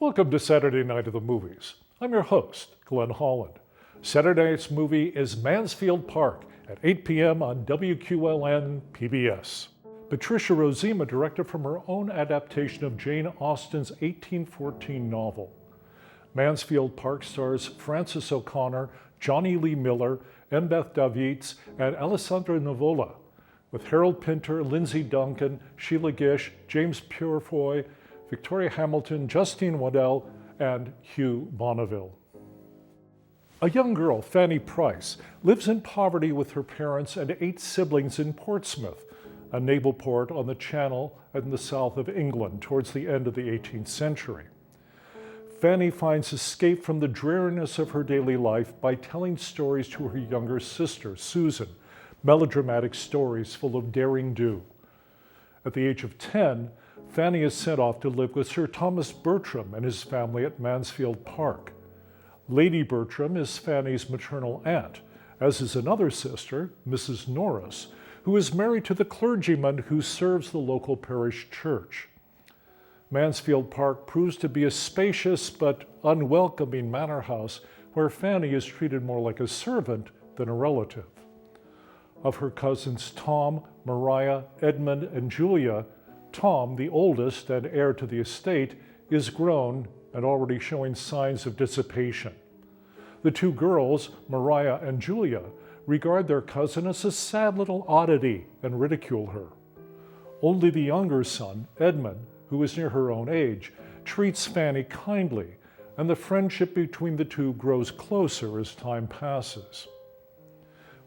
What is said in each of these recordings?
Welcome to Saturday Night of the Movies. I'm your host, Glenn Holland. Saturday night's movie is Mansfield Park at 8 p.m. on WQLN PBS. Patricia Rozema directed from her own adaptation of Jane Austen's 1814 novel. Mansfield Park stars Frances O'Connor, Johnny Lee Miller, Embeth Davids, and Alessandra Nivola, with Harold Pinter, Lindsay Duncan, Sheila Gish, James Purefoy, Victoria Hamilton, Justine Waddell, and Hugh Bonneville. A young girl, Fanny Price, lives in poverty with her parents and 8 siblings in Portsmouth, a naval port on the Channel in the south of England towards the end of the 18th century. Fanny finds escape from the dreariness of her daily life by telling stories to her younger sister, Susan, melodramatic stories full of daring do. At the age of 10, Fanny is sent off to live with Sir Thomas Bertram and his family at Mansfield Park. Lady Bertram is Fanny's maternal aunt, as is another sister, Mrs. Norris, who is married to the clergyman who serves the local parish church. Mansfield Park proves to be a spacious but unwelcoming manor house where Fanny is treated more like a servant than a relative. Of her cousins Tom, Mariah, Edmund, and Julia, Tom, the oldest and heir to the estate, is grown and already showing signs of dissipation. The 2 girls, Mariah and Julia, regard their cousin as a sad little oddity and ridicule her. Only the younger son, Edmund, who is near her own age, treats Fanny kindly, and the friendship between the 2 grows closer as time passes.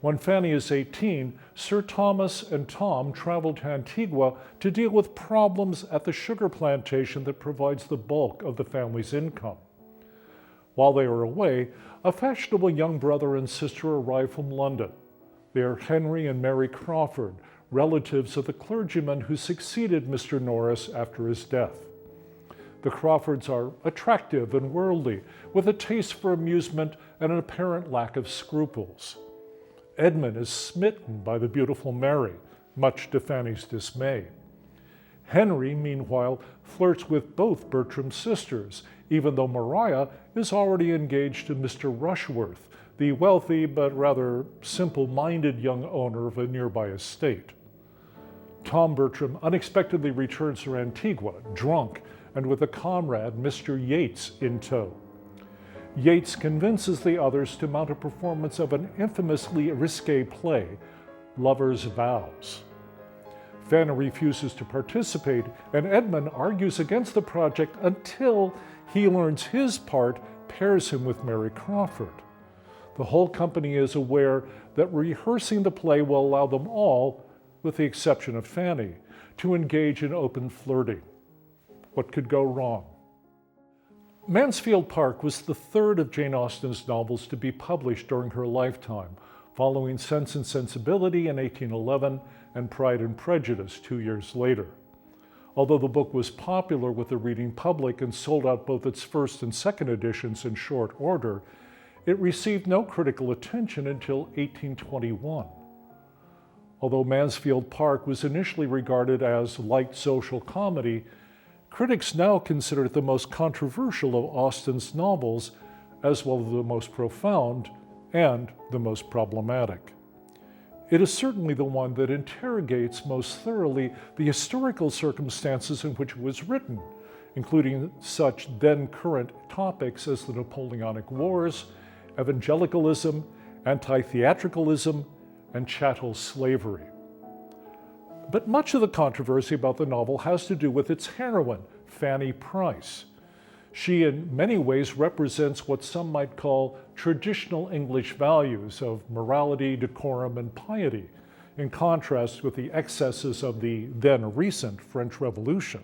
When Fanny is 18, Sir Thomas and Tom travel to Antigua to deal with problems at the sugar plantation that provides the bulk of the family's income. While they are away, a fashionable young brother and sister arrive from London. They are Henry and Mary Crawford, relatives of the clergyman who succeeded Mr. Norris after his death. The Crawfords are attractive and worldly, with a taste for amusement and an apparent lack of scruples. Edmund is smitten by the beautiful Mary, much to Fanny's dismay. Henry, meanwhile, flirts with both Bertram's sisters, even though Mariah is already engaged to Mr. Rushworth, the wealthy but rather simple-minded young owner of a nearby estate. Tom Bertram unexpectedly returns to Antigua, drunk, and with a comrade, Mr. Yates, in tow. Yates convinces the others to mount a performance of an infamously risque play, Lover's Vows. Fanny refuses to participate, and Edmund argues against the project until he learns his part pairs him with Mary Crawford. The whole company is aware that rehearsing the play will allow them all, with the exception of Fanny, to engage in open flirting. What could go wrong? Mansfield Park was the 3rd of Jane Austen's novels to be published during her lifetime, following Sense and Sensibility in 1811 and Pride and Prejudice 2 years later. Although the book was popular with the reading public and sold out both its first and second editions in short order, it received no critical attention until 1821. Although Mansfield Park was initially regarded as light social comedy, critics now consider it the most controversial of Austen's novels, as well as the most profound and the most problematic. It is certainly the one that interrogates most thoroughly the historical circumstances in which it was written, including such then-current topics as the Napoleonic Wars, evangelicalism, anti-theatricalism, and chattel slavery. But much of the controversy about the novel has to do with its heroine, Fanny Price. She in many ways represents what some might call traditional English values of morality, decorum, and piety, in contrast with the excesses of the then recent French Revolution.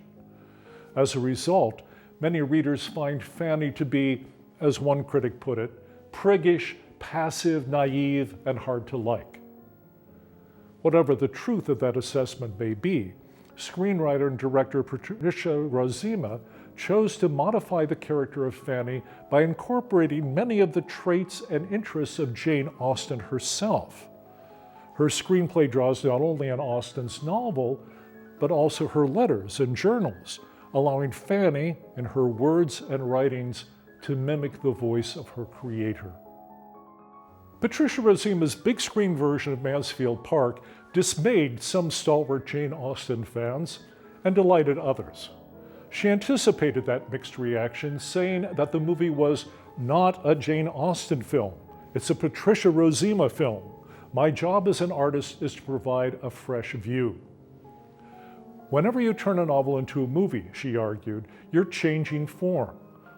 As a result, many readers find Fanny to be, as one critic put it, priggish, passive, naive, and hard to like. Whatever the truth of that assessment may be, screenwriter and director Patricia Rozema chose to modify the character of Fanny by incorporating many of the traits and interests of Jane Austen herself. Her screenplay draws not only on Austen's novel, but also her letters and journals, allowing Fanny, in her words and writings, to mimic the voice of her creator. Patricia Rozima's big screen version of Mansfield Park dismayed some stalwart Jane Austen fans and delighted others. She anticipated that mixed reaction, saying that the movie was not a Jane Austen film. It's a Patricia Rozima film. My job as an artist is to provide a fresh view. Whenever you turn a novel into a movie, she argued, you're changing form.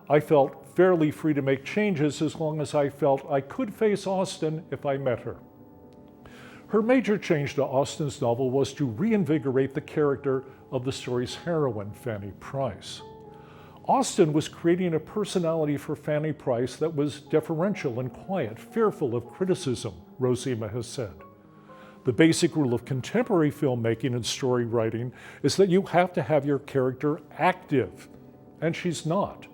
I felt fairly free to make changes as long as I felt I could face Austen if I met her. Her major change to Austen's novel was to reinvigorate the character of the story's heroine, Fanny Price. Austen was creating a personality for Fanny Price that was deferential and quiet, fearful of criticism, Rozima has said. The basic rule of contemporary filmmaking and story writing is that you have to have your character active, and she's not.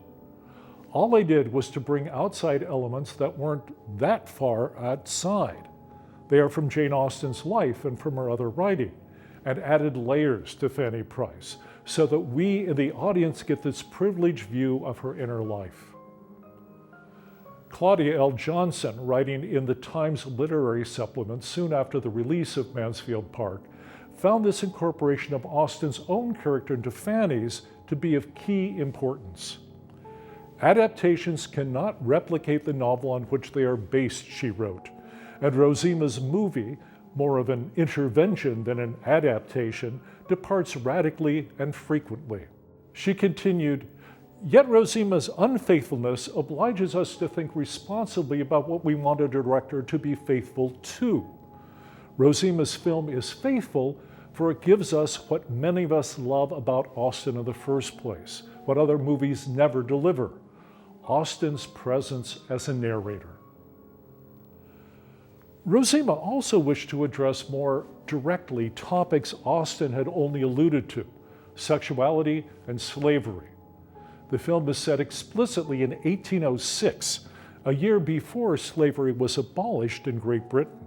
All I did was to bring outside elements that weren't that far outside. They are from Jane Austen's life and from her other writing, and added layers to Fanny Price, so that we in the audience get this privileged view of her inner life. Claudia L. Johnson, writing in the Times Literary Supplement soon after the release of Mansfield Park, found this incorporation of Austen's own character into Fanny's to be of key importance. Adaptations cannot replicate the novel on which they are based, she wrote, and Rozima's movie, more of an intervention than an adaptation, departs radically and frequently. She continued, yet Rozima's unfaithfulness obliges us to think responsibly about what we want a director to be faithful to. Rozima's film is faithful, for it gives us what many of us love about Austen in the first place, what other movies never deliver: Austen's presence as a narrator. Rozima also wished to address more directly topics Austen had only alluded to: sexuality and slavery. The film is set explicitly in 1806, a year before slavery was abolished in Great Britain.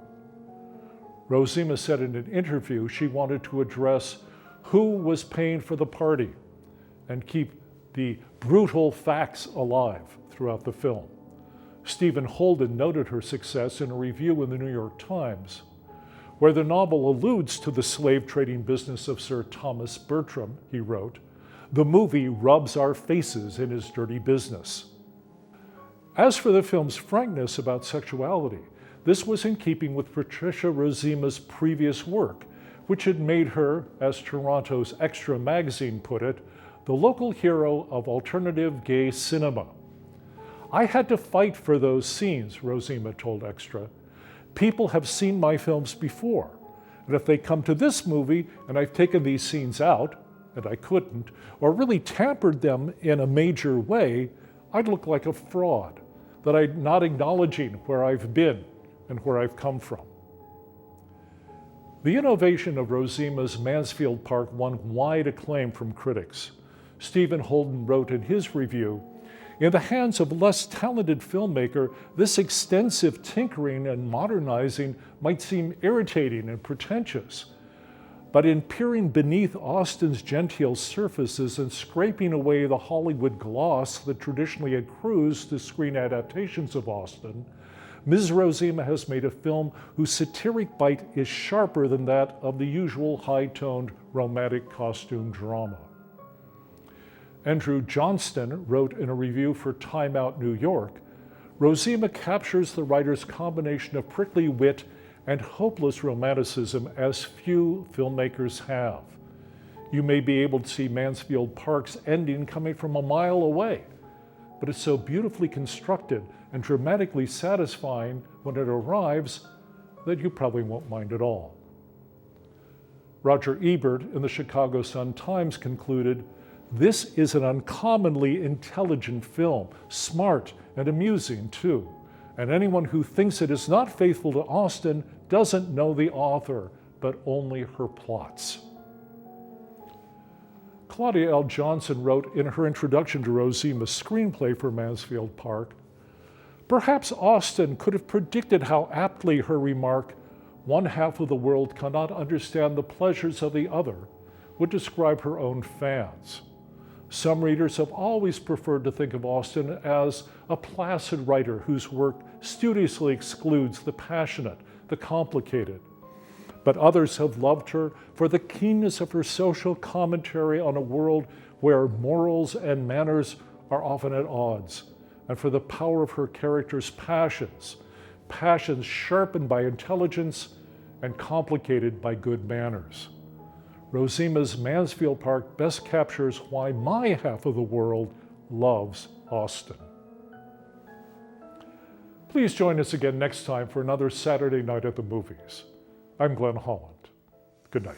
Rozima said in an interview she wanted to address who was paying for the party and keep the brutal facts alive throughout the film. Stephen Holden noted her success in a review in the New York Times, where the novel alludes to the slave trading business of Sir Thomas Bertram. He wrote, "The movie rubs our faces in his dirty business." As for the film's frankness about sexuality, this was in keeping with Patricia Rozima's previous work, which had made her, as Toronto's Extra magazine put it, the local hero of alternative gay cinema. I had to fight for those scenes, Rozima told Extra. People have seen my films before, and if they come to this movie and I've taken these scenes out, and I couldn't, or really tampered them in a major way, I'd look like a fraud, that I'm not acknowledging where I've been and where I've come from. The innovation of Rozima's Mansfield Park won wide acclaim from critics. Stephen Holden wrote in his review, "In the hands of a less talented filmmaker, this extensive tinkering and modernizing might seem irritating and pretentious. But in peering beneath Austen's genteel surfaces and scraping away the Hollywood gloss that traditionally accrues to screen adaptations of Austen, Ms. Rozima has made a film whose satiric bite is sharper than that of the usual high-toned romantic costume drama." Andrew Johnston wrote in a review for Time Out New York, "Rozima captures the writer's combination of prickly wit and hopeless romanticism as few filmmakers have. You may be able to see Mansfield Park's ending coming from a mile away, but it's so beautifully constructed and dramatically satisfying when it arrives that you probably won't mind at all." Roger Ebert in the Chicago Sun-Times concluded, "This is an uncommonly intelligent film, smart and amusing too, and anyone who thinks it is not faithful to Austen doesn't know the author, but only her plots." Claudia L. Johnson wrote in her introduction to Rozima's screenplay for Mansfield Park, "Perhaps Austen could have predicted how aptly her remark, 'One half of the world cannot understand the pleasures of the other,' would describe her own fans. Some readers have always preferred to think of Austen as a placid writer whose work studiously excludes the passionate, the complicated. But others have loved her for the keenness of her social commentary on a world where morals and manners are often at odds, and for the power of her characters' passions sharpened by intelligence and complicated by good manners. Rosima's Mansfield Park best captures why my half of the world loves Austen. Please join us again next time for another Saturday night at the movies. I'm Glenn Holland. Good night.